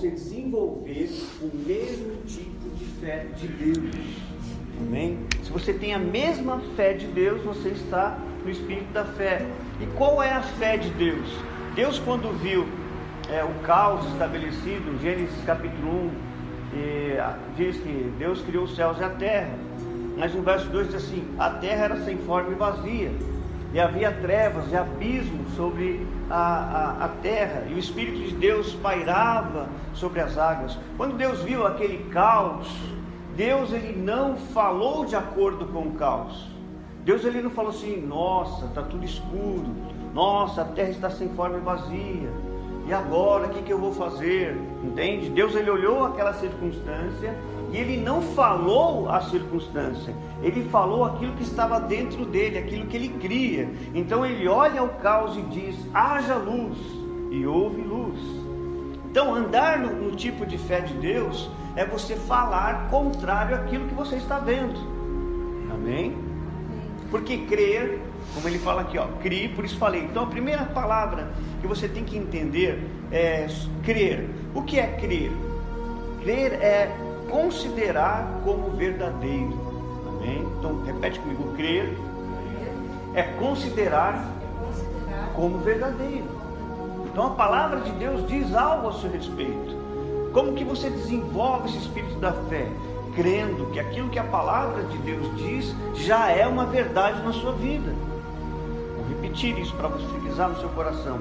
você desenvolver o mesmo tipo de fé de Deus. Amém? Se você tem a mesma fé de Deus, você está no espírito da fé. E qual é a fé de Deus? Deus, quando viu o caos estabelecido, em Gênesis capítulo 1, diz que Deus criou os céus e a terra. Mas no verso 2 diz assim: a terra era sem forma e vazia, e havia trevas e abismo sobre a terra, e o Espírito de Deus pairava sobre as águas. Quando Deus viu aquele caos, Deus ele não falou de acordo com o caos. Deus ele não falou assim: nossa, está tudo escuro, nossa, a terra está sem forma e vazia, e agora o que eu vou fazer? Entende? Deus ele olhou aquela circunstância e ele não falou a circunstância, ele falou aquilo que estava dentro dele, aquilo que ele cria. Então ele olha o caos e diz: haja luz, e houve luz. Então andar no tipo de fé de Deus é você falar contrário àquilo que você está vendo. Amém? Porque crer, como ele fala aqui, crie, por isso falei. Então a primeira palavra que você tem que entender é crer. O que é crer? Crer é considerar como verdadeiro. Amém? Então repete comigo: crer é considerar como verdadeiro. Então a palavra de Deus diz algo a seu respeito. Como que você desenvolve esse espírito da fé? Crendo que aquilo que a palavra de Deus diz já é uma verdade na sua vida. Vou repetir isso para você frisar no seu coração.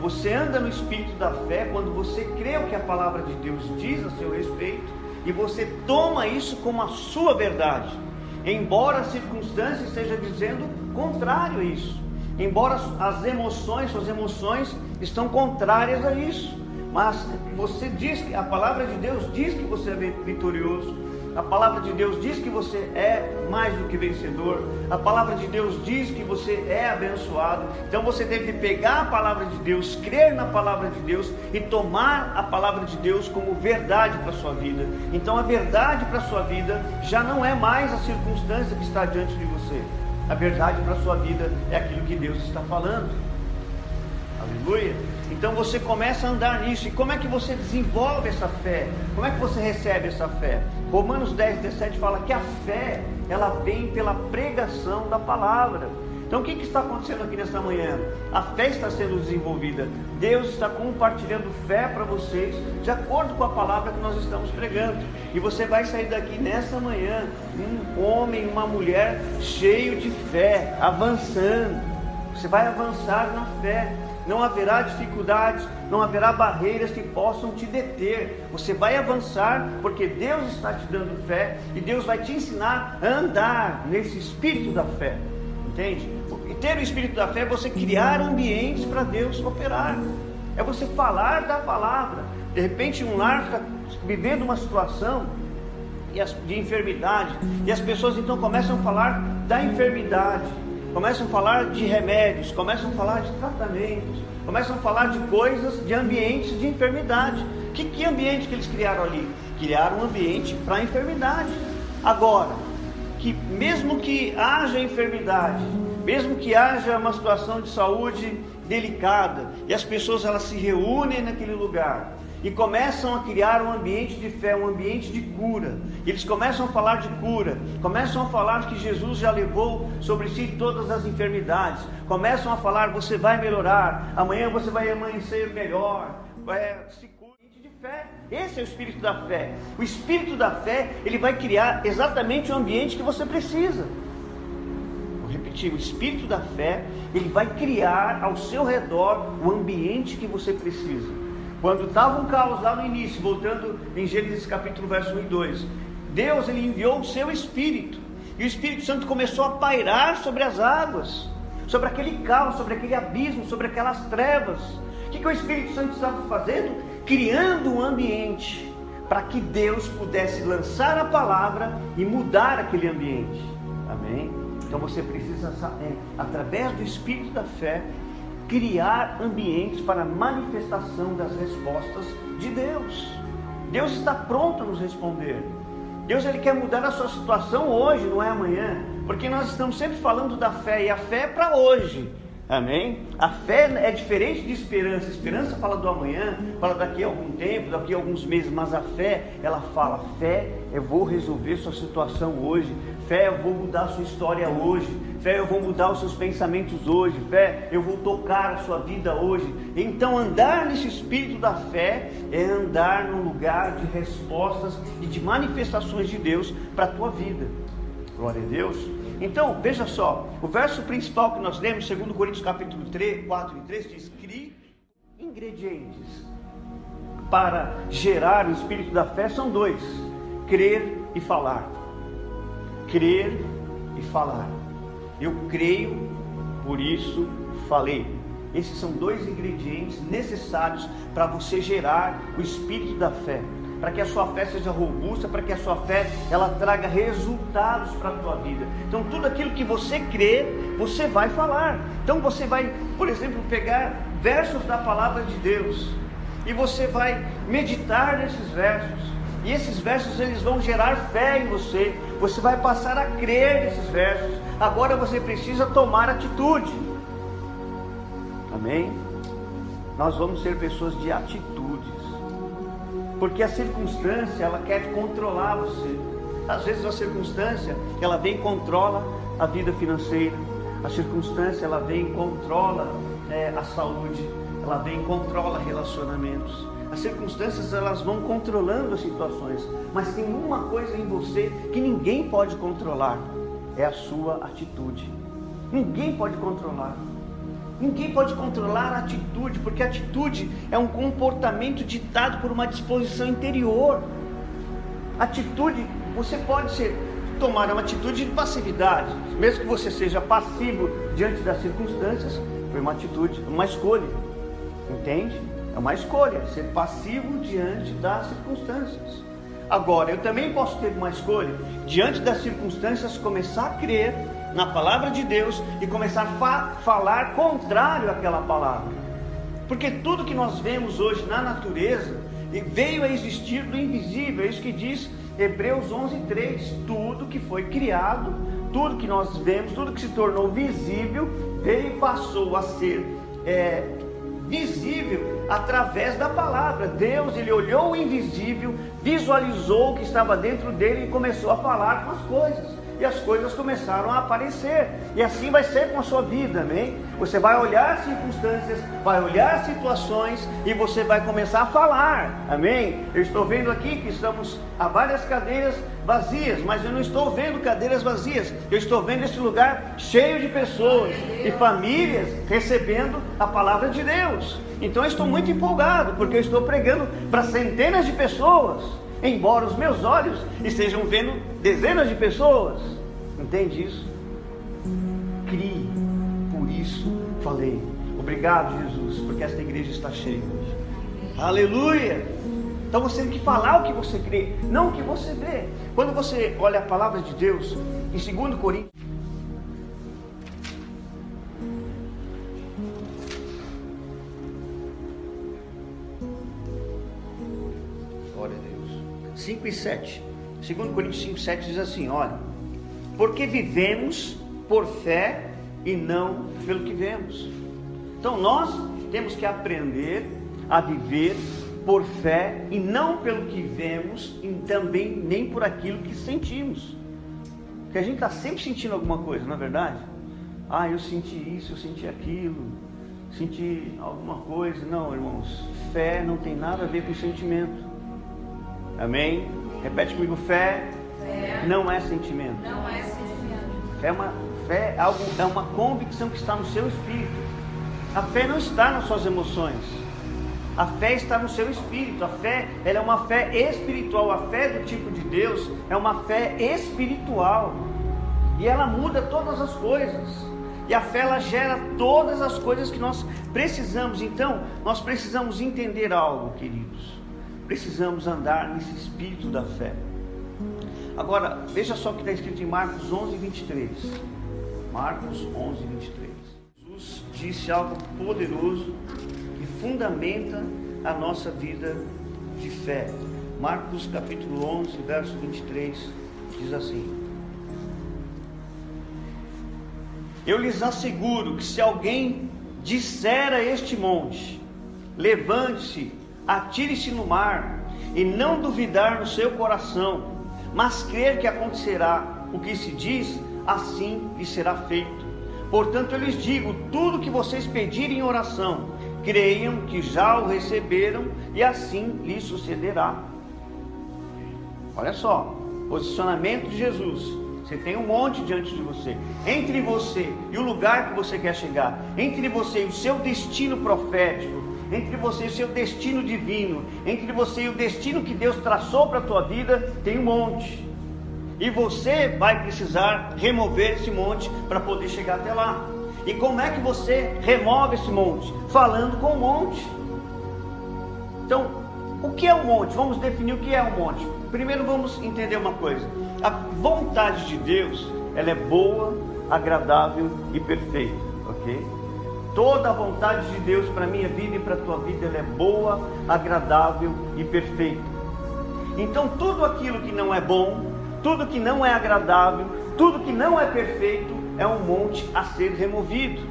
Você anda no espírito da fé quando você crê o que a palavra de Deus diz a seu respeito e você toma isso como a sua verdade, embora a circunstância esteja dizendo contrário a isso, embora suas emoções estão contrárias a isso. Mas você diz que a palavra de Deus diz que você é vitorioso, a palavra de Deus diz que você é mais do que vencedor, a palavra de Deus diz que você é abençoado. Então você deve pegar a palavra de Deus, crer na palavra de Deus e tomar a palavra de Deus como verdade para a sua vida. Então a verdade para a sua vida já não é mais a circunstância que está diante de você. A verdade para a sua vida é aquilo que Deus está falando. Aleluia! Então você começa a andar nisso. E como é que você desenvolve essa fé? Como é que você recebe essa fé? Romanos 10:17 fala que a fé, ela vem pela pregação da palavra. Então o que está acontecendo aqui nesta manhã? A fé está sendo desenvolvida. Deus está compartilhando fé para vocês, de acordo com a palavra que nós estamos pregando. E você vai sair daqui nessa manhã, um homem, uma mulher cheio de fé, avançando. Você vai avançar na fé. Não haverá dificuldades, não haverá barreiras que possam te deter. Você vai avançar porque Deus está te dando fé e Deus vai te ensinar a andar nesse espírito da fé. Entende? E ter o espírito da fé é você criar ambientes para Deus operar. É você falar da palavra. De repente um lar está vivendo uma situação de enfermidade e as pessoas então começam a falar da enfermidade. Começam a falar de remédios, começam a falar de tratamentos, começam a falar de coisas, de ambientes de enfermidade. Que ambiente que eles criaram ali? Criaram um ambiente para a enfermidade. Agora, que mesmo que haja enfermidade, mesmo que haja uma situação de saúde delicada, e as pessoas elas se reúnem naquele lugar, e começam a criar um ambiente de fé, um ambiente de cura. Eles começam a falar de cura, começam a falar que Jesus já levou sobre si todas as enfermidades, começam a falar: você vai melhorar, amanhã você vai amanhecer melhor, se cure. De fé. Esse é o espírito da fé. O espírito da fé, ele vai criar exatamente o ambiente que você precisa. Vou repetir: o espírito da fé, ele vai criar ao seu redor o ambiente que você precisa. Quando estava um caos lá no início, voltando em Gênesis capítulo verso 1 e 2, Deus ele enviou o seu Espírito, e o Espírito Santo começou a pairar sobre as águas, sobre aquele caos, sobre aquele abismo, sobre aquelas trevas. O que o Espírito Santo estava fazendo? Criando um ambiente para que Deus pudesse lançar a palavra e mudar aquele ambiente. Amém? Então você precisa, através do Espírito da fé, criar ambientes para a manifestação das respostas de Deus. Deus está pronto a nos responder. Deus ele quer mudar a sua situação hoje, não é amanhã, porque nós estamos sempre falando da fé, e a fé é para hoje. Amém? A fé é diferente de esperança. Esperança fala do amanhã, fala daqui a algum tempo, daqui a alguns meses. Mas a fé, ela fala: fé, eu vou resolver sua situação hoje. Fé, eu vou mudar a sua história hoje. Fé, eu vou mudar os seus pensamentos hoje. Fé, eu vou tocar a sua vida hoje. Então andar nesse espírito da fé é andar num lugar de respostas e de manifestações de Deus para a tua vida. Glória a Deus. Então, veja só, o verso principal que nós lemos, 2 Coríntios capítulo 4 e 3, diz: crie. Ingredientes para gerar o espírito da fé são dois: crer e falar. Crer e falar. Eu creio, por isso falei. Esses são dois ingredientes necessários para você gerar o espírito da fé, para que a sua fé seja robusta, para que a sua fé ela traga resultados para a tua vida. Então tudo aquilo que você crê, você vai falar. Então você vai, por exemplo, pegar versos da palavra de Deus e você vai meditar nesses versos. E esses versos eles vão gerar fé em você. Você vai passar a crer nesses versos. Agora você precisa tomar atitude. Amém? Nós vamos ser pessoas de atitudes. Porque a circunstância, ela quer controlar você. Às vezes a circunstância, ela vem e controla a vida financeira. A circunstância, ela vem e controla a saúde. Ela vem e controla relacionamentos. As circunstâncias, elas vão controlando as situações. Mas tem uma coisa em você que ninguém pode controlar. É a sua atitude. Ninguém pode controlar. Ninguém pode controlar a atitude, porque a atitude é um comportamento ditado por uma disposição interior. Atitude, você pode tomar uma atitude de passividade, mesmo que você seja passivo diante das circunstâncias, foi uma atitude, uma escolha, entende? É uma escolha, ser passivo diante das circunstâncias. Agora, eu também posso ter uma escolha, diante das circunstâncias, começar a crer na palavra de Deus e começar a falar contrário àquela palavra. Porque tudo que nós vemos hoje na natureza veio a existir do invisível. É isso que diz Hebreus 11:3. Tudo que foi criado, tudo que nós vemos, tudo que se tornou visível, veio e passou a ser visível através da palavra. Deus, ele olhou o invisível, visualizou o que estava dentro dele e começou a falar com as coisas. E as coisas começaram a aparecer. E assim vai ser com a sua vida, amém? Você vai olhar circunstâncias, vai olhar situações e você vai começar a falar, amém? Eu estou vendo aqui que estamos a várias cadeiras vazias, mas eu não estou vendo cadeiras vazias. Eu estou vendo esse lugar cheio de pessoas e famílias recebendo a palavra de Deus. Então eu estou muito empolgado, porque eu estou pregando para centenas de pessoas, embora os meus olhos estejam vendo dezenas de pessoas. Entende isso? Crie, por isso falei. Obrigado, Jesus, porque esta igreja está cheia hoje. Aleluia! Então você tem que falar o que você crê, não o que você vê. Quando você olha a palavra de Deus em 2 Coríntios, glória a Deus, 5 e 7, 2 Coríntios 5, 7 diz assim: olha, porque vivemos por fé e não pelo que vemos. Então nós temos que aprender a viver por fé e não pelo que vemos, e também nem por aquilo que sentimos. Porque a gente está sempre sentindo alguma coisa, não é verdade? Ah, eu senti isso, eu senti aquilo, senti alguma coisa. Não, irmãos, fé não tem nada a ver com sentimento. Amém? Repete comigo: fé não é sentimento. Não é sentimento. Fé é uma convicção que está no seu espírito. A fé não está nas suas emoções. A fé está no seu espírito. A fé, ela é uma fé espiritual. A fé do tipo de Deus é uma fé espiritual. E ela muda todas as coisas. E a fé, ela gera todas as coisas que nós precisamos. Então, nós precisamos entender algo, queridos. Precisamos andar nesse espírito da fé. Agora, veja só o que está escrito em Marcos 11, 23. Marcos 11, 23. Jesus disse algo poderoso que fundamenta a nossa vida de fé. Marcos capítulo 11, verso 23, diz assim: Eu lhes asseguro que se alguém disser a este monte: levante-se, atire-se no mar, e não duvidar no seu coração, mas crer que acontecerá o que se diz, assim lhe será feito. Portanto, eu lhes digo: tudo que vocês pedirem em oração, creiam que já o receberam, e assim lhes sucederá. Olha só, posicionamento de Jesus. Você tem um monte diante de você. Entre você e o lugar que você quer chegar, entre você e o seu destino profético, entre você e o seu destino divino, entre você e o destino que Deus traçou para a tua vida, tem um monte. E você vai precisar remover esse monte para poder chegar até lá. E como é que você remove esse monte? Falando com o monte. Então, o que é um monte? Vamos definir o que é um monte. Primeiro vamos entender uma coisa. A vontade de Deus, ela é boa, agradável e perfeita, ok? Toda a vontade de Deus para a minha vida e para a tua vida, ela é boa, agradável e perfeita. Então tudo aquilo que não é bom, tudo que não é agradável, tudo que não é perfeito, é um monte a ser removido.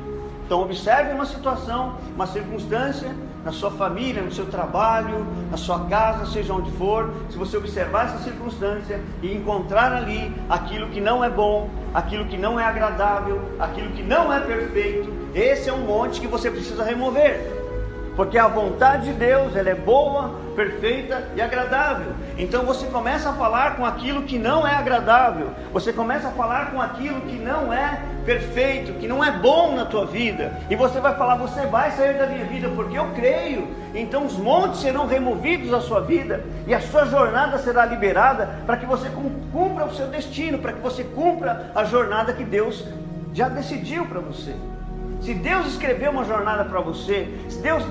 Então observe uma situação, uma circunstância, na sua família, no seu trabalho, na sua casa, seja onde for. Se você observar essa circunstância e encontrar ali aquilo que não é bom, aquilo que não é agradável, aquilo que não é perfeito, esse é um monte que você precisa remover. Porque a vontade de Deus, ela é boa, perfeita e agradável. Então você começa a falar com aquilo que não é agradável. Você começa a falar com aquilo que não é perfeito, que não é bom na tua vida. E você vai falar: você vai sair da minha vida, porque eu creio. Então os montes serão removidos da sua vida, e a sua jornada será liberada, para que você cumpra o seu destino, para que você cumpra a jornada que Deus já decidiu para você. Se Deus escreveu uma jornada para você, se Deus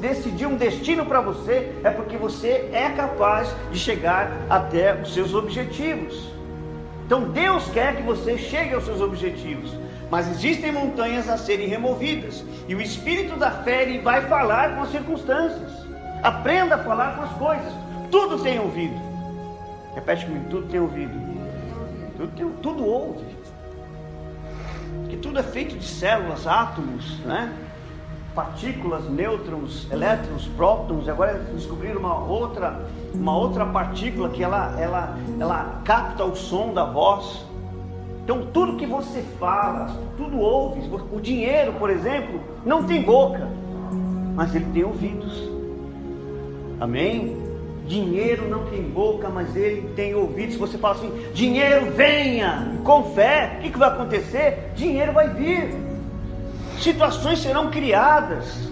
decidiu um destino para você, é porque você é capaz de chegar até os seus objetivos. Então Deus quer que você chegue aos seus objetivos, mas existem montanhas a serem removidas, e o Espírito da fé, ele vai falar com as circunstâncias. Aprenda a falar com as coisas. Tudo tem ouvido. Repete comigo: tudo tem ouvido. Tudo ouve. Que tudo é feito de células, átomos, né? Partículas, nêutrons, elétrons, prótons. Agora descobriram uma outra partícula que ela capta o som da voz. Então tudo que você fala, tudo ouve. O dinheiro, por exemplo, não tem boca, mas ele tem ouvidos. Amém? Dinheiro não tem boca, mas ele tem ouvidos. Se você fala assim: dinheiro venha, com fé, o que vai acontecer? Dinheiro vai vir. Situações serão criadas.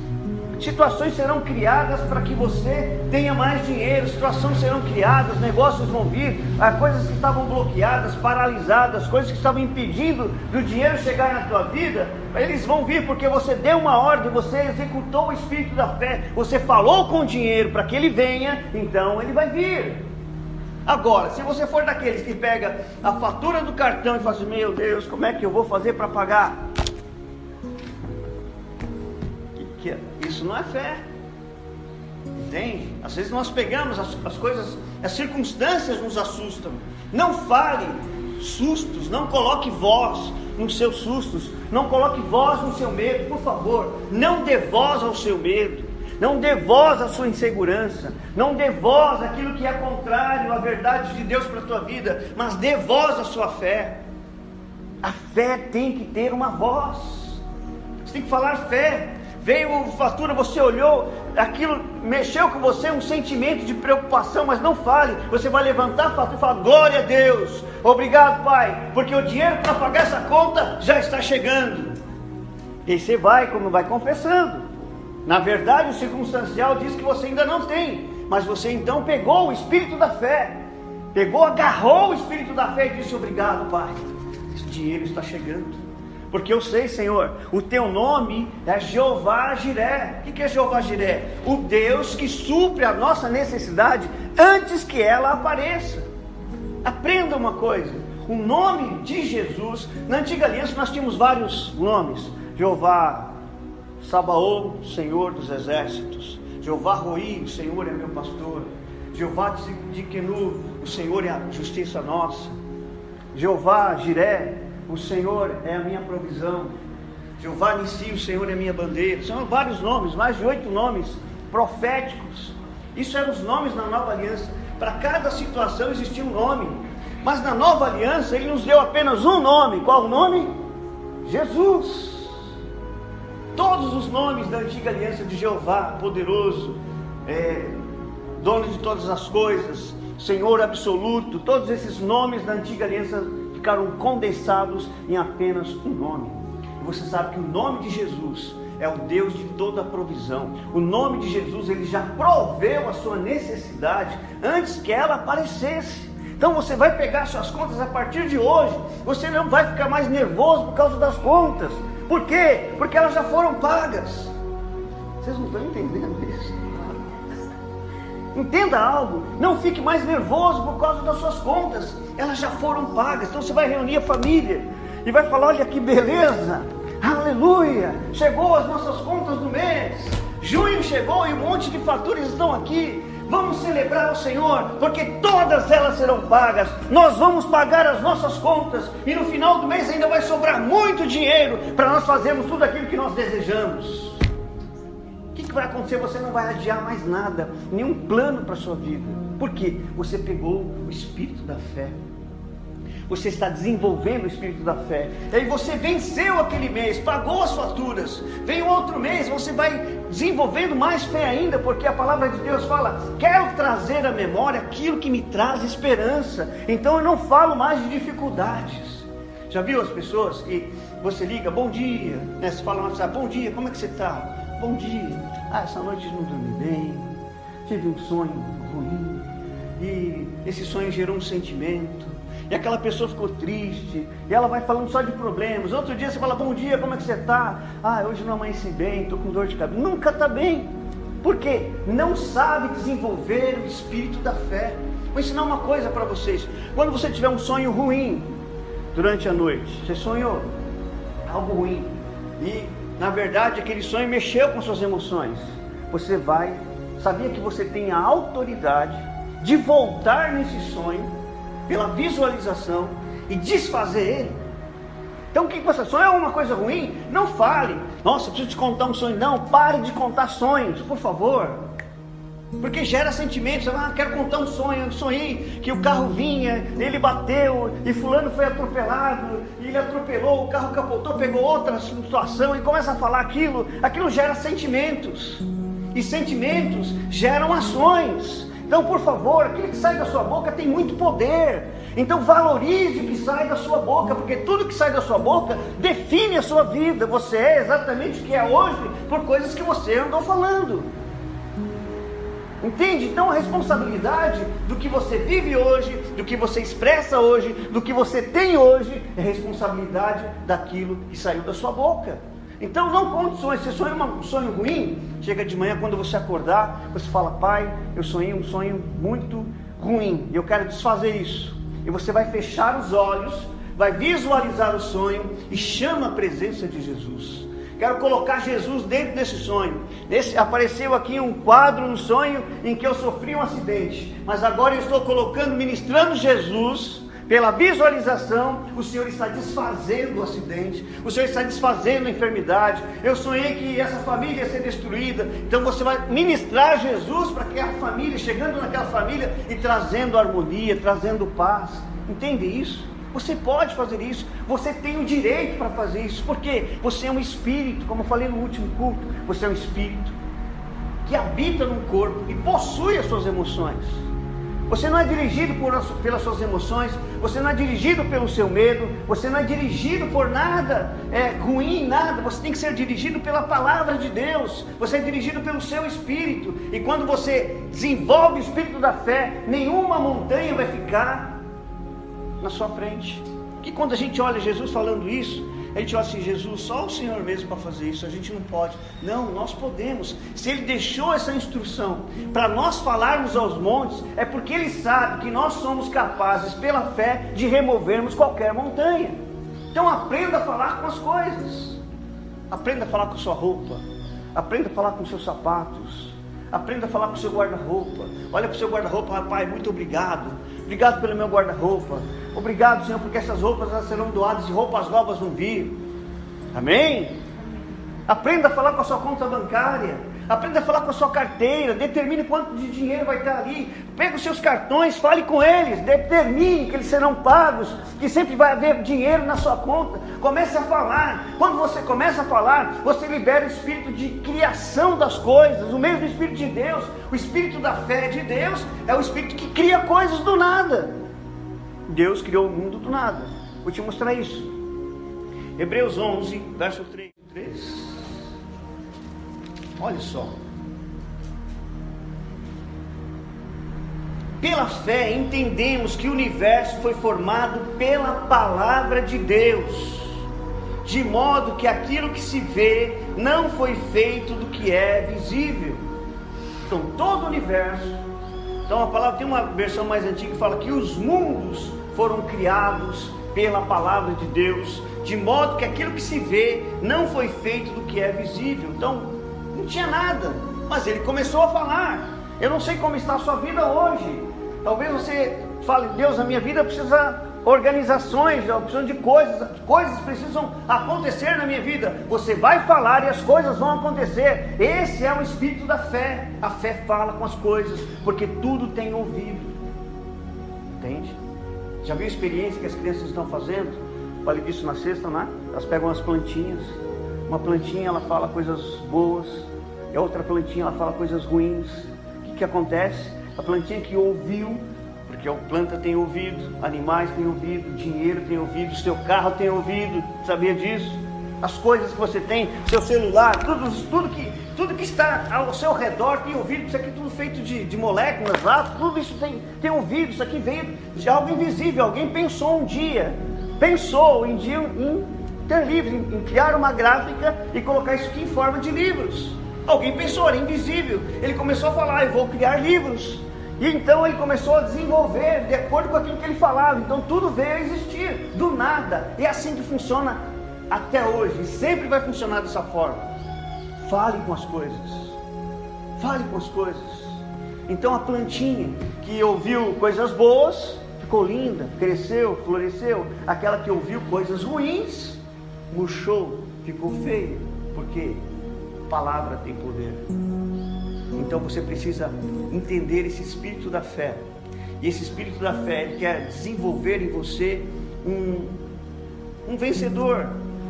Situações serão criadas para que você tenha mais dinheiro. Situações serão criadas, negócios vão vir, coisas que estavam bloqueadas, paralisadas, coisas que estavam impedindo do dinheiro chegar na tua vida, eles vão vir porque você deu uma ordem, você executou o Espírito da fé, você falou com o dinheiro para que ele venha, então ele vai vir. Agora, se você for daqueles que pega a fatura do cartão e fala assim: meu Deus, como é que eu vou fazer para pagar? Isso não é fé. Entende? Às vezes nós pegamos as coisas, as circunstâncias nos assustam. Não fale sustos, não coloque voz nos seus sustos, não coloque voz no seu medo, por favor. Não dê voz ao seu medo, não dê voz à sua insegurança, não dê voz àquilo que é contrário à verdade de Deus para a tua vida, mas dê voz à sua fé. A fé tem que ter uma voz. Você tem que falar fé. Veio a fatura, você olhou, aquilo mexeu com você, um sentimento de preocupação, mas não fale. Você vai levantar a fatura e falar: glória a Deus, obrigado Pai, porque o dinheiro para pagar essa conta já está chegando. E aí você vai, como vai confessando. Na verdade o circunstancial diz que você ainda não tem, mas você então pegou o Espírito da fé, agarrou o Espírito da fé e disse: obrigado Pai, esse dinheiro está chegando. Porque eu sei, Senhor, o teu nome é Jeová Jiré. O que é Jeová Jiré? O Deus que supre a nossa necessidade antes que ela apareça. Aprenda uma coisa: o nome de Jesus, na antiga aliança nós tínhamos vários nomes: Jeová Sabaoth, Senhor dos exércitos; Jeová Roi, o Senhor é meu pastor; Jeová Tzidkenu, o Senhor é a justiça nossa; Jeová Jiré, o Senhor é a minha provisão. Jeová Nissi, o Senhor é a minha bandeira. São vários nomes, mais de 8 nomes proféticos. Isso eram os nomes na nova aliança. Para cada situação existia um nome. Mas na nova aliança Ele nos deu apenas um nome. Qual o nome? Jesus. Todos os nomes da antiga aliança de Jeová, poderoso, dono de todas as coisas, Senhor absoluto, todos esses nomes da antiga aliança ficaram condensados em apenas um nome. E você sabe que o nome de Jesus é o Deus de toda a provisão. O nome de Jesus, Ele já proveu a sua necessidade antes que ela aparecesse. Então você vai pegar suas contas a partir de hoje. Você não vai ficar mais nervoso por causa das contas. Por quê? Porque elas já foram pagas. Vocês não estão entendendo isso? Entenda algo. Não fique mais nervoso por causa das suas contas. Elas já foram pagas. Então você vai reunir a família e vai falar: olha que beleza, aleluia, chegou as nossas contas do mês. Junho chegou e um monte de faturas estão aqui. Vamos celebrar o Senhor, porque todas elas serão pagas. Nós vamos pagar as nossas contas e no final do mês ainda vai sobrar muito dinheiro para nós fazermos tudo aquilo que nós desejamos. O que vai acontecer? Você não vai adiar mais nada, nenhum plano para a sua vida. Por quê? Você pegou o espírito da fé. Você está desenvolvendo o espírito da fé. E aí você venceu aquele mês, pagou as faturas. Vem outro mês, você vai desenvolvendo mais fé ainda, porque a palavra de Deus fala: quero trazer à memória aquilo que me traz esperança. Então eu não falo mais de dificuldades. Já viu as pessoas que você liga: bom dia, né? Você fala no WhatsApp: bom dia, como é que você está? Bom dia. Essa noite não dormi bem, tive um sonho ruim, e esse sonho gerou um sentimento. E aquela pessoa ficou triste, e ela vai falando só de problemas. Outro dia você fala: bom dia, como é que você está? Hoje não amanheci bem, estou com dor de cabeça. Nunca está bem. Por quê? Não sabe desenvolver o espírito da fé. Vou ensinar uma coisa para vocês. Quando você tiver um sonho ruim durante a noite, você sonhou algo ruim, e na verdade aquele sonho mexeu com suas emoções, você sabia que você tem a autoridade de voltar nesse sonho pela visualização e desfazer ele. Então o que você sonha? Uma coisa ruim? Não fale: nossa, eu preciso te contar um sonho. Não, pare de contar sonhos, por favor, porque gera sentimentos. Quero contar um sonho. Eu sonhei que o carro vinha, ele bateu e fulano foi atropelado, e ele atropelou, o carro capotou, pegou outra situação, e começa a falar aquilo gera sentimentos, e sentimentos geram ações. Então, por favor, aquilo que sai da sua boca tem muito poder. Então valorize o que sai da sua boca, porque tudo que sai da sua boca define a sua vida. Você é exatamente o que é hoje por coisas que você andou falando. Entende? Então a responsabilidade do que você vive hoje, do que você expressa hoje, do que você tem hoje, é responsabilidade daquilo que saiu da sua boca. Então não conte sonhos. Se sonha um sonho ruim, chega de manhã, quando você acordar, você fala: pai, eu sonhei um sonho muito ruim, e eu quero desfazer isso. E você vai fechar os olhos, vai visualizar o sonho e chama a presença de Jesus. Quero colocar Jesus dentro desse sonho. Apareceu aqui um quadro no sonho em que eu sofri um acidente, mas agora eu estou ministrando Jesus. Pela visualização, o Senhor está desfazendo o acidente, o Senhor está desfazendo a enfermidade. Eu sonhei que essa família ia ser destruída, então você vai ministrar Jesus para aquela família, chegando naquela família e trazendo harmonia, trazendo paz. Entende isso? Você pode fazer isso, você tem o direito para fazer isso, porque você é um espírito, como eu falei no último culto. Você é um espírito que habita num corpo e possui as suas emoções. Você não é dirigido pelas suas emoções, você não é dirigido pelo seu medo, você não é dirigido por nada ruim, nada. Você tem que ser dirigido pela palavra de Deus, você é dirigido pelo seu espírito. E quando você desenvolve o espírito da fé, nenhuma montanha vai ficar na sua frente. Que quando a gente olha Jesus falando isso, a gente olha assim: Jesus, só o Senhor mesmo para fazer isso, a gente não pode. Não, nós podemos. Se Ele deixou essa instrução para nós falarmos aos montes, é porque Ele sabe que nós somos capazes, pela fé, de removermos qualquer montanha. Então aprenda a falar com as coisas. Aprenda a falar com a sua roupa, aprenda a falar com os seus sapatos, aprenda a falar com o seu guarda-roupa. Olha para o seu guarda-roupa: pai, muito obrigado pelo meu guarda-roupa. Obrigado, Senhor, porque essas roupas elas serão doadas e roupas novas vão vir. Amém? Aprenda a falar com a sua conta bancária. Aprenda a falar com a sua carteira. Determine quanto de dinheiro vai estar ali. Pega os seus cartões, fale com eles. Determine que eles serão pagos, que sempre vai haver dinheiro na sua conta. Comece a falar. Quando você começa a falar, você libera o espírito de criação das coisas. O mesmo espírito de Deus, o espírito da fé de Deus, é o espírito que cria coisas do nada. Deus criou o mundo do nada. Vou te mostrar isso. Hebreus 11, verso 3. Olha só. Pela fé entendemos que o universo foi formado pela palavra de Deus, de modo que aquilo que se vê não foi feito do que é visível. Então todo o universo, então a palavra tem uma versão mais antiga que fala que os mundos foram criados pela palavra de Deus, de modo que aquilo que se vê não foi feito do que é visível. Então não tinha nada, mas ele começou a falar. Eu não sei como está a sua vida hoje. Talvez você fale: Deus, a minha vida precisa organizações, eu preciso de coisas precisam acontecer na minha vida. Você vai falar e as coisas vão acontecer. Esse é o espírito da fé. A fé fala com as coisas, porque tudo tem ouvido. Entende? Já viu a experiência que as crianças estão fazendo? Falei disso na sexta, né? Elas pegam as plantinhas. Uma plantinha ela fala coisas boas, e a outra plantinha ela fala coisas ruins. O que acontece? A plantinha que ouviu, porque a planta tem ouvido, animais têm ouvido, dinheiro tem ouvido, seu carro tem ouvido, sabia disso? As coisas que você tem, seu celular, tudo que está ao seu redor tem ouvido. Isso aqui tudo feito de moléculas lá, tudo isso tem ouvido. Isso aqui veio de algo invisível. Alguém pensou em ter livros, em criar uma gráfica e colocar isso aqui em forma de livros. Alguém pensou, era invisível. Ele começou a falar: eu vou criar livros. E então ele começou a desenvolver de acordo com aquilo que ele falava. Então tudo veio a existir do nada. E é assim que funciona até hoje, e sempre vai funcionar dessa forma. Fale com as coisas. Fale com as coisas. Então a plantinha que ouviu coisas boas ficou linda, cresceu, floresceu. Aquela que ouviu coisas ruins murchou, ficou feia. Porque a palavra tem poder. Então você precisa entender esse espírito da fé. E esse espírito da fé, ele quer desenvolver em você um vencedor.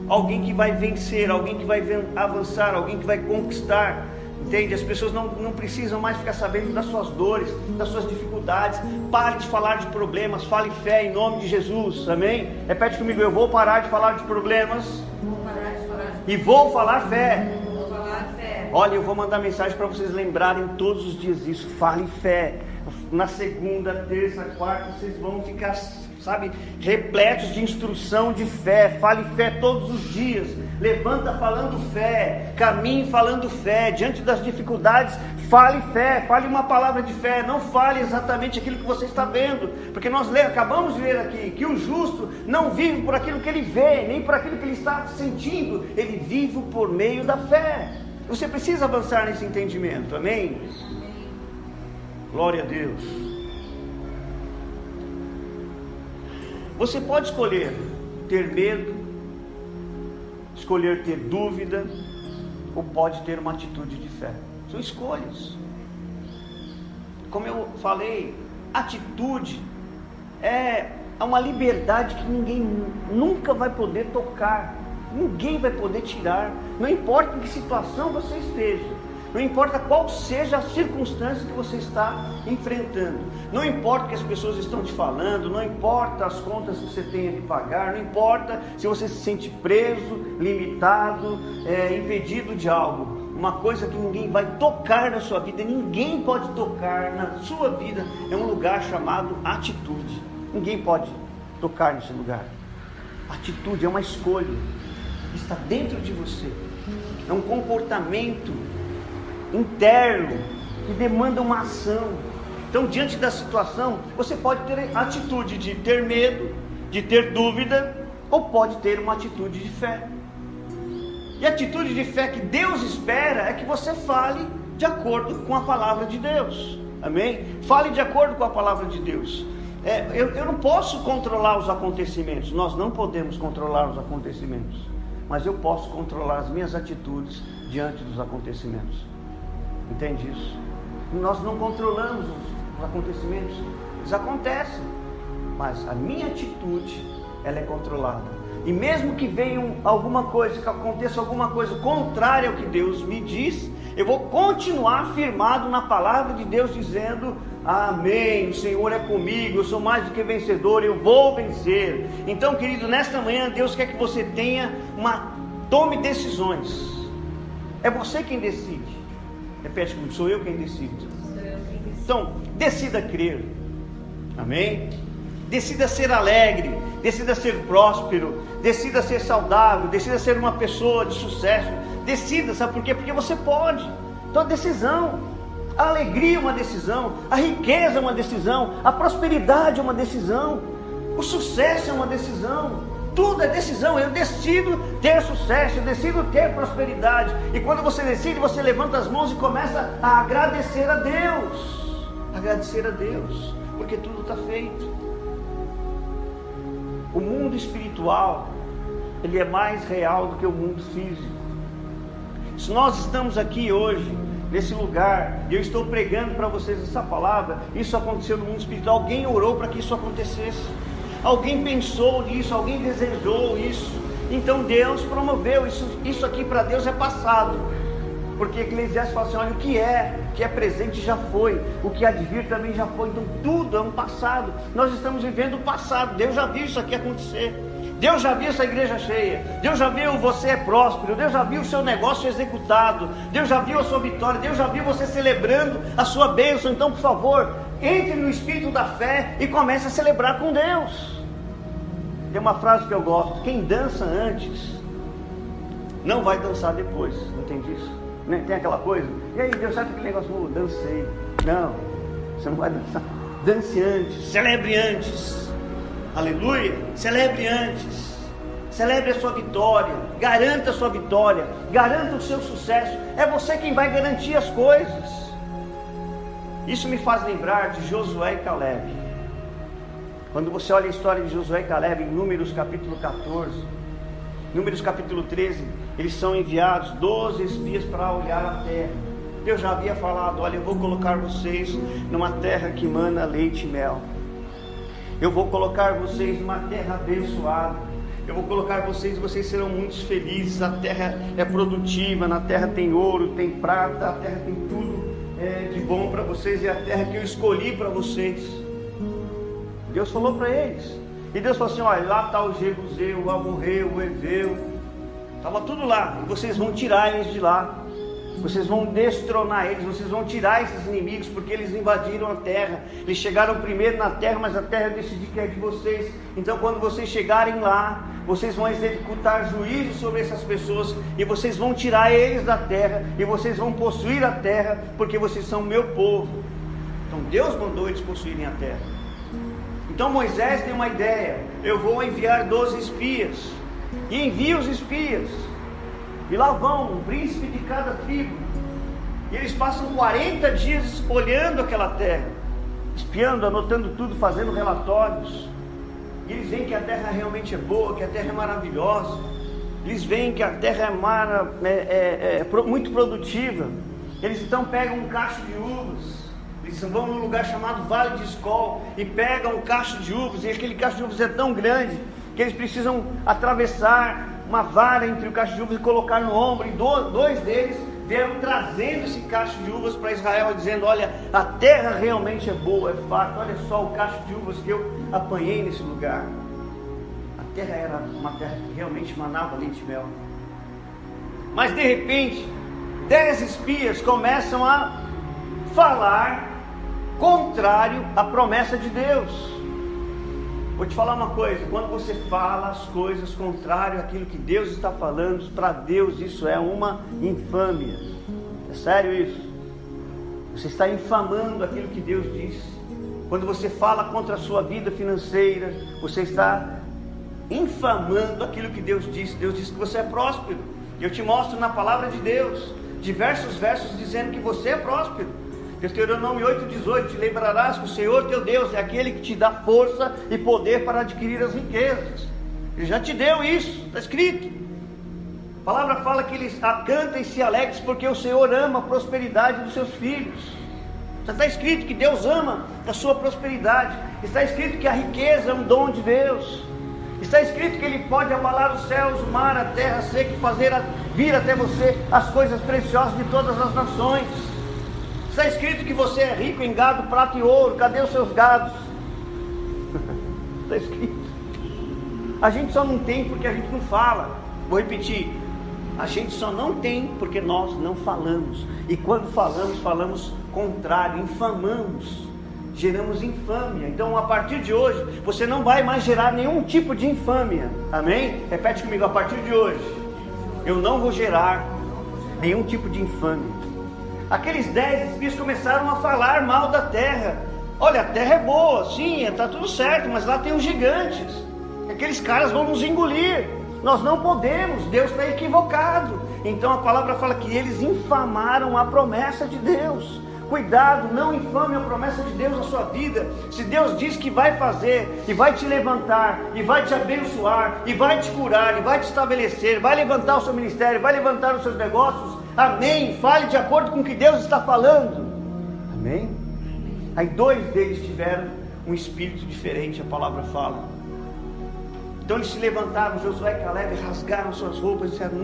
Alguém que vai vencer, alguém que vai avançar, alguém que vai conquistar. Entende? As pessoas não precisam mais ficar sabendo das suas dores, das suas dificuldades. Pare de falar de problemas, fale fé em nome de Jesus. Amém? Repete comigo: eu vou parar de falar de problemas e vou falar fé. Olha, eu vou mandar mensagem para vocês lembrarem todos os dias isso. Fale fé. Na segunda, terça, quarta, vocês vão ficar, repletos de instrução de fé. Fale fé todos os dias. Levanta falando fé. Caminhe falando fé. Diante das dificuldades, fale fé. Fale uma palavra de fé. Não fale exatamente aquilo que você está vendo. Porque nós acabamos de ler aqui que o justo não vive por aquilo que ele vê, nem por aquilo que ele está sentindo. Ele vive por meio da fé. Você precisa avançar nesse entendimento, amém? Glória a Deus. Você pode escolher ter medo, escolher ter dúvida, ou pode ter uma atitude de fé. São escolhas. Como eu falei, atitude é uma liberdade que ninguém nunca vai poder tocar. Ninguém vai poder tirar. Não importa em que situação você esteja, não importa qual seja a circunstância que você está enfrentando, não importa o que as pessoas estão te falando, não importa as contas que você tenha de pagar, não importa se você se sente preso, limitado, impedido de algo. Uma coisa que ninguém vai tocar na sua vida, ninguém pode tocar na sua vida, é um lugar chamado atitude. Ninguém pode tocar nesse lugar. Atitude é uma escolha, está dentro de você, é um comportamento interno que demanda uma ação. Então, diante da situação, você pode ter a atitude de ter medo, de ter dúvida, ou pode ter uma atitude de fé. E a atitude de fé que Deus espera é que você fale de acordo com a palavra de Deus. Amém? Fale de acordo com a palavra de Deus. Eu não posso controlar os acontecimentos. Nós não podemos controlar os acontecimentos, mas eu posso controlar as minhas atitudes diante dos acontecimentos. Entende isso? Nós não controlamos os acontecimentos. Eles acontecem, mas a minha atitude, ela é controlada. E mesmo que venha alguma coisa, que aconteça alguma coisa contrária ao que Deus me diz, eu vou continuar firmado na palavra de Deus, dizendo: amém, o Senhor é comigo, eu sou mais do que vencedor, eu vou vencer. Então, querido, nesta manhã Deus quer que você tome decisões. É você quem decide. Repete comigo: sou eu quem decido. Então, decida crer. Amém? Decida ser alegre, decida ser próspero, decida ser saudável, decida ser uma pessoa de sucesso. Decida, sabe por quê? Porque você pode. Então, a decisão, a alegria é uma decisão, a riqueza é uma decisão, a prosperidade é uma decisão, o sucesso é uma decisão. Tudo é decisão. Eu decido ter sucesso, eu decido ter prosperidade. E quando você decide, você levanta as mãos e começa a agradecer a Deus. Agradecer a Deus, porque tudo está feito. O mundo espiritual, ele é mais real do que o mundo físico. Se nós estamos aqui hoje, nesse lugar, e eu estou pregando para vocês essa palavra, isso aconteceu no mundo espiritual. Alguém orou para que isso acontecesse, alguém pensou nisso, alguém desejou isso. Então Deus promoveu isso. Isso aqui para Deus é passado, porque Eclesiastes fala assim: olha, o que é presente já foi, o que há de vir também já foi. Então tudo é um passado. Nós estamos vivendo o passado. Deus já viu isso aqui acontecer. Deus já viu essa igreja cheia. Deus já viu você é próspero. Deus já viu o seu negócio executado. Deus já viu a sua vitória. Deus já viu você celebrando a sua bênção. Então, por favor, entre no espírito da fé e comece a celebrar com Deus. Tem uma frase que eu gosto: quem dança antes não vai dançar depois. Entende isso? Tem aquela coisa: e aí, Deus, sabe aquele negócio? Dancei. Não, você não vai dançar. Dance antes, celebre antes. Aleluia, celebre antes. Celebre a sua vitória, garanta a sua vitória, garanta o seu sucesso. É você quem vai garantir as coisas. Isso me faz lembrar de Josué e Caleb. Quando você olha a história de Josué e Caleb em Números capítulo 14, Números capítulo 13, eles são enviados 12 espias para olhar a terra. Deus já havia falado: olha, eu vou colocar vocês numa terra que mana leite e mel. Eu vou colocar vocês numa terra abençoada. Eu vou colocar vocês serão muito felizes. A terra é produtiva, na terra tem ouro, tem prata, a terra tem tudo de bom para vocês. É a terra que eu escolhi para vocês. Deus falou para eles. E Deus falou assim: olha, lá está o Jebuseu, o Amorreu, o Eveu. Estava tudo lá. E vocês vão tirar eles de lá. Vocês vão destronar eles, vocês vão tirar esses inimigos, porque eles invadiram a terra. Eles chegaram primeiro na terra, mas a terra decidiu que é de vocês. Então, quando vocês chegarem lá, vocês vão executar juízo sobre essas pessoas, e vocês vão tirar eles da terra, e vocês vão possuir a terra, porque vocês são meu povo. Então Deus mandou eles possuírem a terra. Então Moisés tem uma ideia: eu vou enviar 12 espias. E envia os espias. E lá vão um príncipe de cada tribo. E eles passam 40 dias olhando aquela terra, espiando, anotando tudo, fazendo relatórios. E eles veem que a terra realmente é boa, que a terra é maravilhosa. Eles veem que a terra é muito produtiva. Eles então pegam um cacho de uvas. Eles vão num lugar chamado Vale de Escol e pegam um cacho de uvas. E aquele cacho de uvas é tão grande que eles precisam atravessar uma vara entre o cacho de uvas e colocar no ombro. E dois deles vieram trazendo esse cacho de uvas para Israel, dizendo: olha, a terra realmente é boa, é fato. Olha só o cacho de uvas que eu apanhei nesse lugar. A terra era uma terra que realmente manava leite e mel. Mas de repente 10 espias começam a falar contrário à promessa de Deus. Vou te falar uma coisa: quando você fala as coisas contrárias àquilo que Deus está falando, para Deus isso é uma infâmia. É sério isso. Você está infamando aquilo que Deus disse. Quando você fala contra a sua vida financeira, você está infamando aquilo que Deus disse. Deus disse que você é próspero. E eu te mostro na palavra de Deus diversos versos dizendo que você é próspero. Deuteronômio 8,18, te lembrarás que o Senhor teu Deus é aquele que te dá força e poder para adquirir as riquezas. Ele já te deu isso, está escrito. A palavra fala que eles cantem e se alegrem porque o Senhor ama a prosperidade dos seus filhos. Já está escrito que Deus ama a sua prosperidade. Está escrito que a riqueza é um dom de Deus. Está escrito que Ele pode abalar os céus, o mar, a terra seca e fazer vir até você as coisas preciosas de todas as nações. Está escrito que você é rico em gado, prata e ouro. Cadê os seus gados? Está escrito. A gente só não tem porque a gente não fala. Vou repetir. A gente só não tem porque nós não falamos. E quando falamos, falamos contrário, infamamos. Geramos infâmia. Então a partir de hoje, você não vai mais gerar nenhum tipo de infâmia. Amém? Repete comigo, a partir de hoje, eu não vou gerar nenhum tipo de infâmia. Aqueles 10 espias começaram a falar mal da terra. Olha, a terra é boa, sim, está tudo certo, mas lá tem os gigantes. Aqueles caras vão nos engolir. Nós não podemos, Deus está equivocado. Então a palavra fala que eles infamaram a promessa de Deus. Cuidado, não infame a promessa de Deus na sua vida. Se Deus diz que vai fazer, e vai te levantar, e vai te abençoar, e vai te curar, e vai te estabelecer, vai levantar o seu ministério, vai levantar os seus negócios, amém, fale de acordo com o que Deus está falando, amém? Aí 2 deles tiveram um espírito diferente, a palavra fala. Então eles se levantaram, Josué e Caleb rasgaram suas roupas e disseram: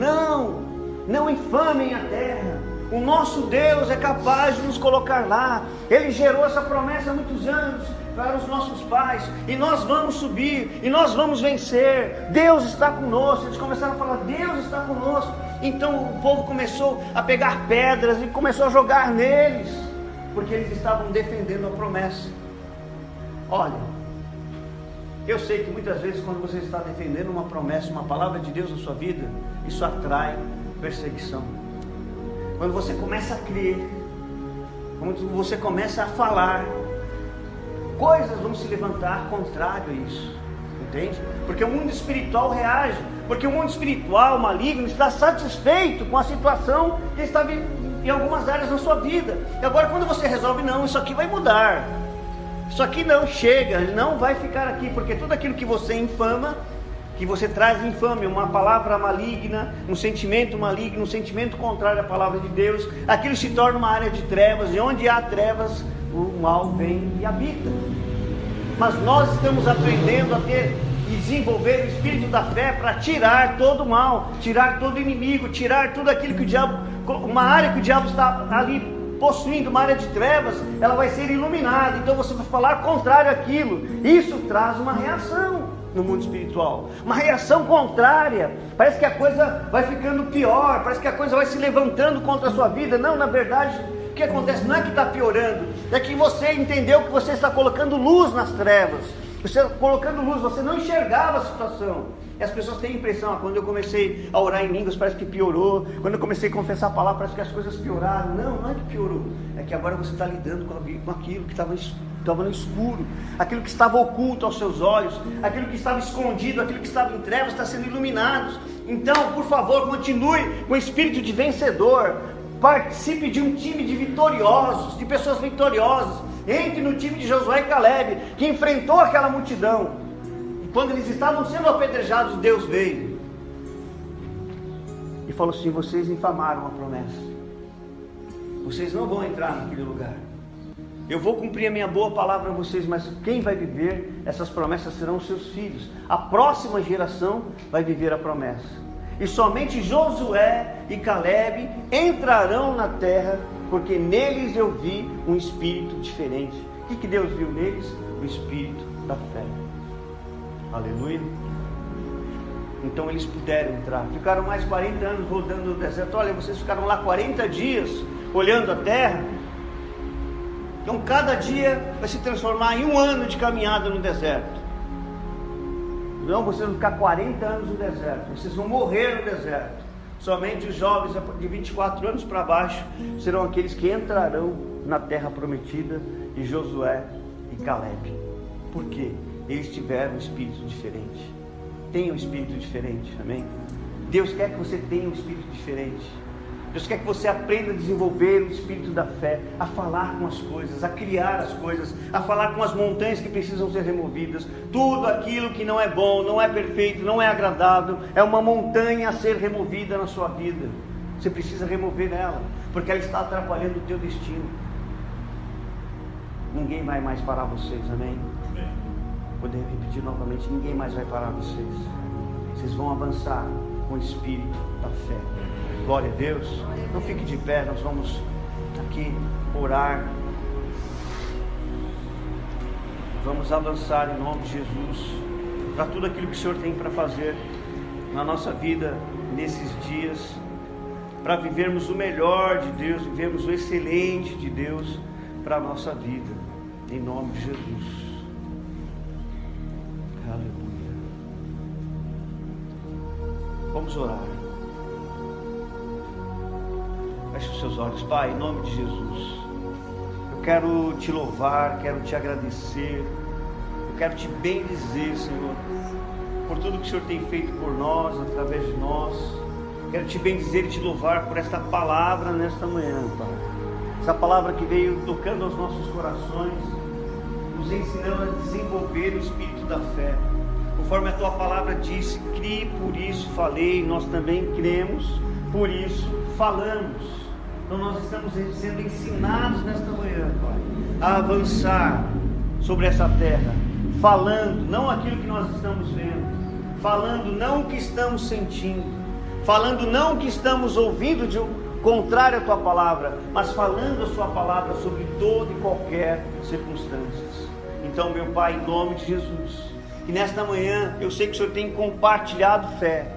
não infamem a terra. O nosso Deus é capaz de nos colocar lá. Ele gerou essa promessa há muitos anos para os nossos pais. E nós vamos subir, e nós vamos vencer. Deus está conosco. Eles começaram a falar: Deus está conosco. Então o povo começou a pegar pedras e começou a jogar neles, porque eles estavam defendendo a promessa. Olha, eu sei que muitas vezes quando você está defendendo uma promessa, uma palavra de Deus na sua vida, isso atrai perseguição. Quando você começa a crer, quando você começa a falar, coisas vão se levantar contrário a isso, entende? Porque o mundo espiritual reage, porque o mundo espiritual maligno está satisfeito com a situação que está em algumas áreas da sua vida. E agora quando você resolve: não, isso aqui vai mudar, isso aqui não chega, ele não vai ficar aqui, porque tudo aquilo que você infama, que você traz infâmia, uma palavra maligna, um sentimento maligno, um sentimento contrário à palavra de Deus, aquilo se torna uma área de trevas, e onde há trevas, o mal vem e habita. Mas nós estamos aprendendo a ter e desenvolver o espírito da fé para tirar todo o mal, tirar todo o inimigo, tirar tudo aquilo que o diabo, uma área que o diabo está ali possuindo, uma área de trevas, ela vai ser iluminada. Então você vai falar contrário àquilo. Isso traz uma reação no mundo espiritual, uma reação contrária. Parece que a coisa vai ficando pior, parece que a coisa vai se levantando contra a sua vida. Não, na verdade, o que acontece não é que está piorando, é que você entendeu que você está colocando luz nas trevas. Você colocando luz, você não enxergava a situação. E as pessoas têm a impressão: quando eu comecei a orar em línguas parece que piorou, quando eu comecei a confessar a palavra parece que as coisas pioraram. Não é que piorou, é que agora você está lidando com aquilo que estava no escuro, aquilo que estava oculto aos seus olhos, aquilo que estava escondido, aquilo que estava em trevas está sendo iluminado. Então, por favor, continue com o espírito de vencedor, participe de um time de vitoriosos, de pessoas vitoriosas. Entre no time de Josué e Caleb, que enfrentou aquela multidão, e quando eles estavam sendo apedrejados, Deus veio e falou assim: vocês infamaram a promessa, vocês não vão entrar naquele lugar. Eu vou cumprir a minha boa palavra a vocês, mas quem vai viver essas promessas serão os seus filhos. A próxima geração vai viver a promessa. E somente Josué e Caleb entrarão na terra, porque neles eu vi um espírito diferente. O que Deus viu neles? O espírito da fé. Aleluia. Então eles puderam entrar. Ficaram mais 40 anos rodando no deserto. Olha, vocês ficaram lá 40 dias olhando a terra. Então cada dia vai se transformar em um ano de caminhada no deserto. Não, vocês vão ficar 40 anos no deserto, vocês vão morrer no deserto. Somente os jovens de 24 anos para baixo serão aqueles que entrarão na terra prometida, de Josué e Caleb. Por quê? Eles tiveram um espírito diferente. Tenha um espírito diferente, amém? Deus quer que você tenha um espírito diferente. Deus quer que você aprenda a desenvolver o espírito da fé, a falar com as coisas, a criar as coisas, a falar com as montanhas que precisam ser removidas. Tudo aquilo que não é bom, não é perfeito, não é agradável, é uma montanha a ser removida na sua vida. Você precisa remover ela, porque ela está atrapalhando o teu destino. Ninguém vai mais parar vocês, amém? Vou repetir novamente, ninguém mais vai parar vocês. Vocês vão avançar com o espírito da fé. Glória a Deus. Não fique de pé, nós vamos aqui orar. Vamos avançar em nome de Jesus para tudo aquilo que o Senhor tem para fazer na nossa vida nesses dias, para vivermos o melhor de Deus, vivermos o excelente de Deus para a nossa vida, em nome de Jesus. Aleluia. Vamos orar. Feche os seus olhos. Pai, em nome de Jesus, eu quero te louvar, quero te agradecer, eu quero te bendizer, Senhor, por tudo que o Senhor tem feito por nós, através de nós. Quero te bendizer e te louvar por esta palavra nesta manhã, Pai. Essa palavra que veio tocando aos nossos corações, nos ensinando a desenvolver o espírito da fé. Conforme a tua palavra disse, crie, por isso falei, nós também cremos, por isso falamos. Então nós estamos sendo ensinados nesta manhã, Pai, a avançar sobre essa terra, falando não aquilo que nós estamos vendo, falando não o que estamos sentindo, falando não o que estamos ouvindo de contrário à tua palavra, mas falando a sua palavra sobre toda e qualquer circunstância. Então, meu Pai, em nome de Jesus, que nesta manhã eu sei que o Senhor tem compartilhado fé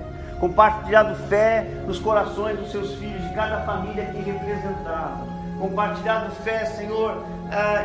nos corações dos seus filhos, de cada família aqui representada, compartilhado fé, Senhor,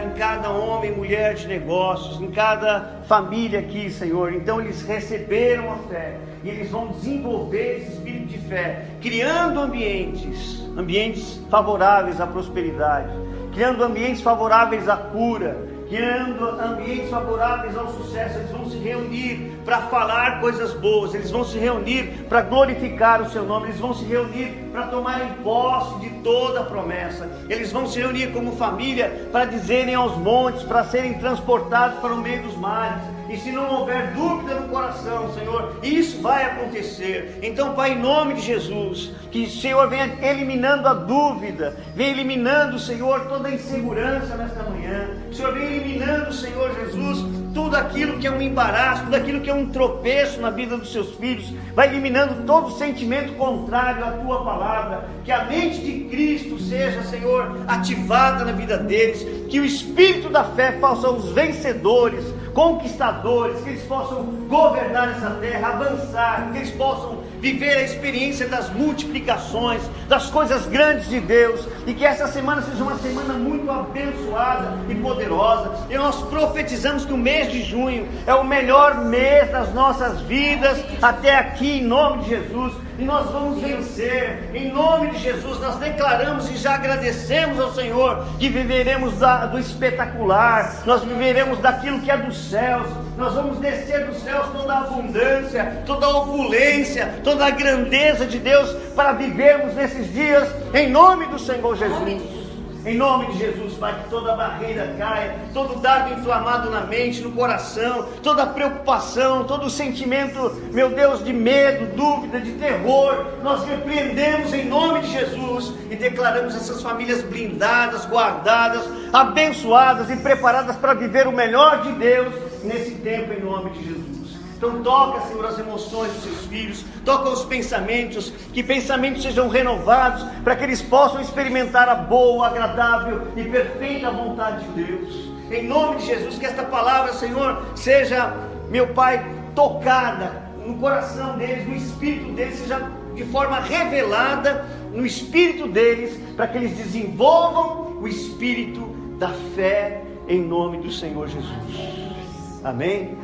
em cada homem e mulher de negócios, em cada família aqui, Senhor. Então eles receberam a fé e eles vão desenvolver esse espírito de fé, criando ambientes favoráveis à prosperidade, criando ambientes favoráveis à cura, criando ambientes favoráveis ao sucesso. Eles vão se reunir para falar coisas boas, eles vão se reunir para glorificar o seu nome, eles vão se reunir para tomarem posse de toda a promessa, eles vão se reunir como família para dizerem aos montes, para serem transportados para o meio dos mares. E se não houver dúvida no coração, Senhor, isso vai acontecer. Então, Pai, em nome de Jesus, que o Senhor venha eliminando a dúvida, venha eliminando, Senhor, toda a insegurança nesta manhã. O Senhor venha eliminando, Senhor Jesus, tudo aquilo que é um embaraço, tudo aquilo que é um tropeço na vida dos seus filhos. Vai eliminando todo sentimento contrário à Tua palavra. Que a mente de Cristo seja, Senhor, ativada na vida deles. Que o Espírito da fé faça os vencedores, conquistadores, que eles possam governar essa terra, avançar, que eles possam viver a experiência das multiplicações, das coisas grandes de Deus, e que essa semana seja uma semana muito abençoada e poderosa. E nós profetizamos que o mês de junho é o melhor mês das nossas vidas até aqui, em nome de Jesus. E nós vamos vencer, em nome de Jesus. Nós declaramos e já agradecemos ao Senhor que viveremos do espetacular, nós viveremos daquilo que é dos céus. Nós vamos descer dos céus toda a abundância, toda a opulência, toda a grandeza de Deus, para vivermos nesses dias, em nome do Senhor Jesus. Em nome de Jesus, Pai, que toda barreira caia, todo dardo inflamado na mente, no coração, toda preocupação, todo sentimento, meu Deus, de medo, dúvida, de terror, nós repreendemos em nome de Jesus e declaramos essas famílias blindadas, guardadas, abençoadas e preparadas para viver o melhor de Deus nesse tempo, em nome de Jesus. Então toca, Senhor, as emoções dos seus filhos, toca os pensamentos, que pensamentos sejam renovados, para que eles possam experimentar a boa, agradável e perfeita vontade de Deus. Em nome de Jesus, que esta palavra, Senhor, seja, meu Pai, tocada no coração deles, no espírito deles, seja de forma revelada no espírito deles, para que eles desenvolvam o espírito da fé, em nome do Senhor Jesus. Amém?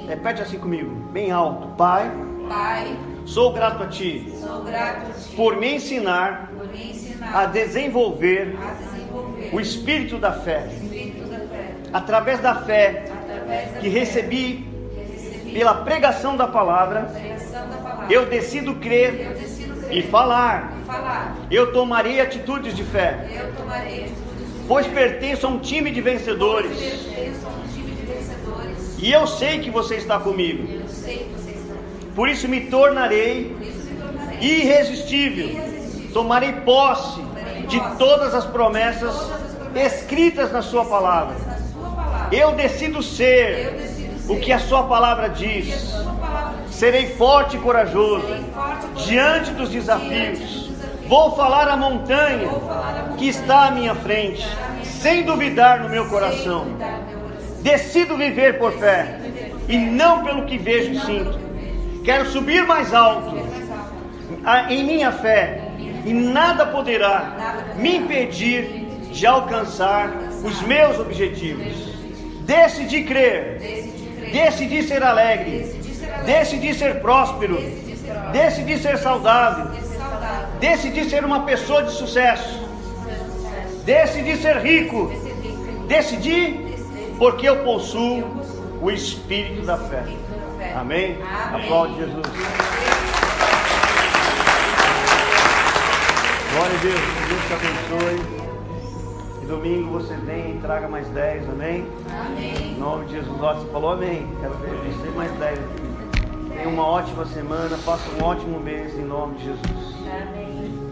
Repete assim comigo, bem alto. Pai, sou grato a Ti, por me ensinar a desenvolver o espírito da fé. Através da fé que recebi pela pregação da palavra, eu decido crer e falar Eu tomarei atitudes de fé. Pois pertenço a um time de vencedores. E eu sei que você está comigo. Por isso me tornarei irresistível. Tomarei posse de todas as promessas escritas na sua palavra. Eu decido ser o que a sua palavra diz. Serei forte e corajoso diante dos desafios. Vou falar à montanha que está à minha frente, sem duvidar no meu coração. Decido viver por fé e não pelo que vejo e sinto. Quero subir mais alto em minha fé, e nada poderá me impedir de alcançar os meus objetivos. Decidi crer, decidi ser alegre, decidi ser próspero, decidi ser saudável, decidi ser uma pessoa de sucesso, decidi ser rico, decidi porque eu possuo o espírito da fé. Amém? Aplaude Jesus. Glória a Deus, que Deus te abençoe. E domingo você vem e traga mais 10, amém? Amém. Em nome de Jesus, você falou amém. Quero ver você mais 10 aqui. Tenha uma ótima semana, faça um ótimo mês em nome de Jesus. Amém.